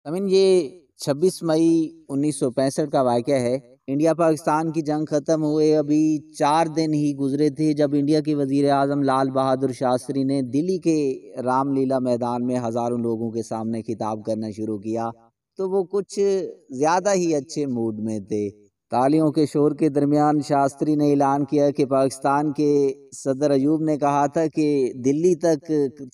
अमीन, ये 26 मई 1965 का वाक़या है। इंडिया पाकिस्तान की जंग ख़त्म हुए अभी 4 दिन ही गुजरे थे जब इंडिया के वज़ीर आज़म लाल बहादुर शास्त्री ने दिल्ली के रामलीला मैदान में हज़ारों लोगों के सामने खिताब करना शुरू किया। तो वो कुछ ज़्यादा ही अच्छे मूड में थे। तालियों के शोर के दरमियान शास्त्री ने ऐलान किया कि पाकिस्तान के सदर अयूब ने कहा था कि दिल्ली तक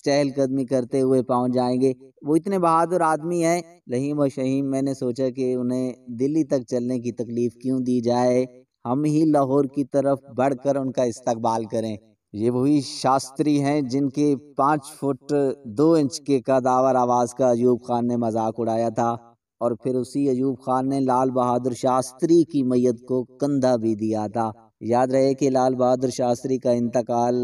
चहलकदमी करते हुए पहुंच जाएंगे। वो इतने बहादुर आदमी हैं, रहीम और शहीम। मैंने सोचा कि उन्हें दिल्ली तक चलने की तकलीफ क्यों दी जाए, हम ही लाहौर की तरफ बढ़कर उनका इस्तकबाल करें। ये वही शास्त्री हैं जिनके 5 फुट 2 इंच के कदावर आवाज़ का अयूब खान ने मजाक उड़ाया था, और फिर उसी अयूब खान ने लाल बहादुर शास्त्री की मैयत को कंधा भी दिया था। याद रहे कि लाल बहादुर शास्त्री का इंतकाल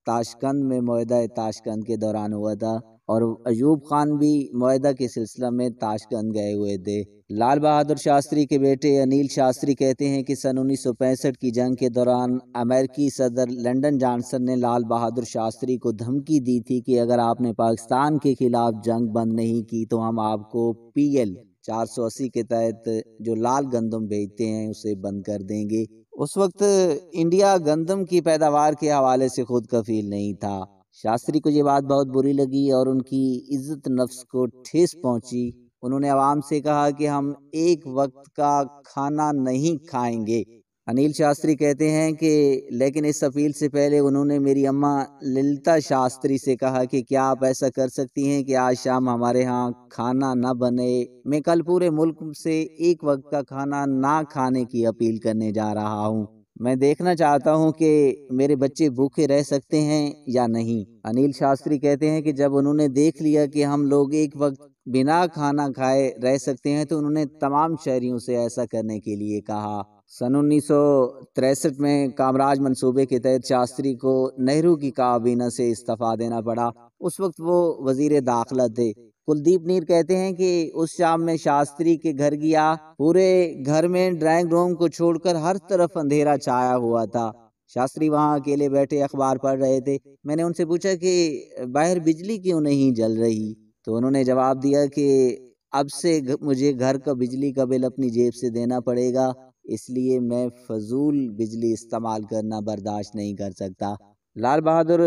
ताशकंद में मुआहदा ताशकंद के दौरान हुआ था, और अयूब खान भी मुआहदा के सिलसिला में ताशकंद गए हुए थे। लाल बहादुर शास्त्री के बेटे अनिल शास्त्री कहते हैं कि सन 1965 की जंग के दौरान अमेरिकी सदर लंदन जॉनसन ने लाल बहादुर शास्त्री को धमकी दी थी कि अगर आपने पाकिस्तान के खिलाफ जंग बंद नहीं की तो हम आपको PL 480 के तहत जो लाल गंदम भेजते हैं उसे बंद कर देंगे। उस वक्त इंडिया गंदम की पैदावार के हवाले से खुद कफील नहीं था। शास्त्री को ये बात बहुत बुरी लगी और उनकी इज्जत नफ्स को ठेस पहुंची। उन्होंने आवाम से कहा कि हम एक वक्त का खाना नहीं खाएंगे। अनिल शास्त्री कहते हैं कि लेकिन इस अपील से पहले उन्होंने मेरी अम्मा ललिता शास्त्री से कहा कि क्या आप ऐसा कर सकती हैं कि आज शाम हमारे यहाँ खाना न बने। मैं कल पूरे मुल्क से एक वक्त का खाना ना खाने की अपील करने जा रहा हूँ। मैं देखना चाहता हूँ कि मेरे बच्चे भूखे रह सकते हैं या नहीं। अनिल शास्त्री कहते हैं कि जब उन्होंने देख लिया कि हम लोग एक वक्त बिना खाना खाए रह सकते हैं तो उन्होंने तमाम शहरियों से ऐसा करने के लिए कहा। सन 1963 में कामराज मंसूबे के तहत शास्त्री को नेहरू की काबीना से इस्तीफा देना पड़ा। उस वक्त वो वजीर दाखिला थे। कुलदीप नीर कहते हैं कि उस शाम में शास्त्री के घर गया। पूरे घर में ड्राइंग रूम को छोड़कर हर तरफ अंधेरा छाया हुआ था। शास्त्री वहां अकेले बैठे अखबार पढ़ रहे थे। मैंने उनसे पूछा कि बाहर बिजली क्यों नहीं जल रही, तो उन्होंने जवाब दिया कि अब से मुझे घर का बिजली का बिल अपनी जेब से देना पड़ेगा, इसलिए मैं फजूल बिजली इस्तेमाल करना बर्दाश्त नहीं कर सकता। लाल बहादुर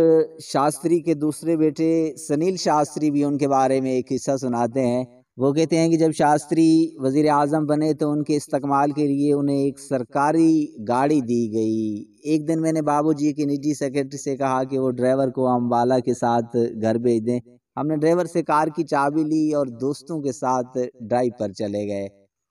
शास्त्री के दूसरे बेटे सनील शास्त्री भी उनके बारे में एक किस्सा सुनाते हैं। वो कहते हैं कि जब शास्त्री वजीर आज़म बने तो उनके इस्तकबाल के लिए उन्हें एक सरकारी गाड़ी दी गई। एक दिन मैंने बाबूजी के निजी सेक्रेटरी से कहा कि वो ड्राइवर को अम्बाला के साथ घर भेज दें। हमने ड्राइवर से कार की चाबी ली और दोस्तों के साथ ड्राइव पर चले गए।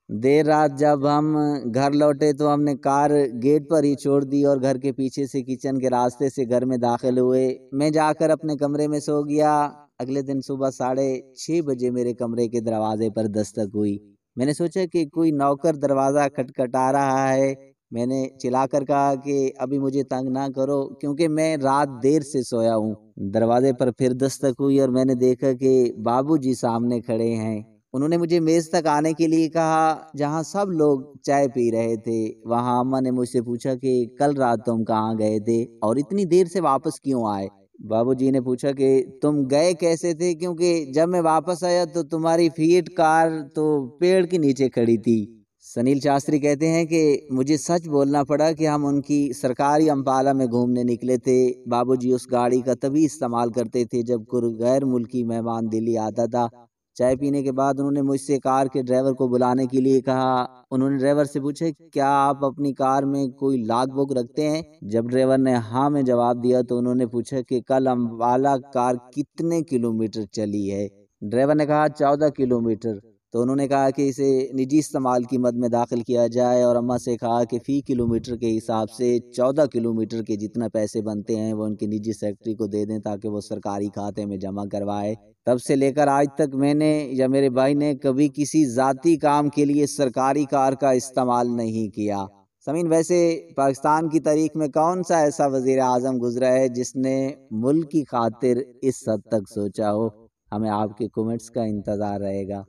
देर रात जब हम घर लौटे तो हमने कार गेट पर ही छोड़ दी और घर के पीछे से किचन के रास्ते से घर में दाखिल हुए। मैं जाकर अपने कमरे में सो गया। अगले दिन सुबह 6:30 बजे मेरे कमरे के दरवाजे पर दस्तक हुई। मैंने सोचा कि कोई नौकर दरवाज़ा खटखटा रहा है। मैंने चिल्लाकर कहा कि अभी मुझे तंग ना करो क्योंकि मैं रात देर से सोया हूँ। दरवाजे पर फिर दस्तक हुई और मैंने देखा कि बाबूजी सामने खड़े हैं। उन्होंने मुझे मेज़ तक आने के लिए कहा जहाँ सब लोग चाय पी रहे थे। वहाँ अम्मा ने मुझसे पूछा कि कल रात तुम कहाँ गए थे और इतनी देर से वापस क्यों आए। बाबूजी ने पूछा कि तुम गए कैसे थे, क्योंकि जब मैं वापस आया तो तुम्हारी फिएट कार तो पेड़ के नीचे खड़ी थी। सनील शास्त्री कहते हैं कि मुझे सच बोलना पड़ा कि हम उनकी सरकारी अम्बाला में घूमने निकले थे। बाबूजी उस गाड़ी का तभी इस्तेमाल करते थे जब कोई गैर मुल्की मेहमान दिल्ली आता था। चाय पीने के बाद उन्होंने मुझसे कार के ड्राइवर को बुलाने के लिए कहा। उन्होंने ड्राइवर से पूछा क्या आप अपनी कार में कोई लॉग बुक रखते हैं। जब ड्राइवर ने हाँ में जवाब दिया तो उन्होंने पूछा कि कल अम्बाला कार कितने किलोमीटर चली है। ड्राइवर ने कहा 14 किलोमीटर। तो उन्होंने कहा कि इसे निजी इस्तेमाल की मद में दाखिल किया जाए और अम्मा से कहा कि फ़ी किलोमीटर के हिसाब से 14 किलोमीटर के जितना पैसे बनते हैं वो उनके निजी सेक्रेटरी को दे दें ताकि वो सरकारी खाते में जमा करवाए। तब से लेकर आज तक मैंने या मेरे भाई ने कभी किसी ज़ाती काम के लिए सरकारी कार का इस्तेमाल नहीं किया। समीन, वैसे पाकिस्तान की तारीख में कौन सा ऐसा वज़ीर आज़म गुजरा है जिसने मुल्क की खातिर इस हद तक सोचा हो? हमें आपके कमेंट्स का इंतज़ार रहेगा।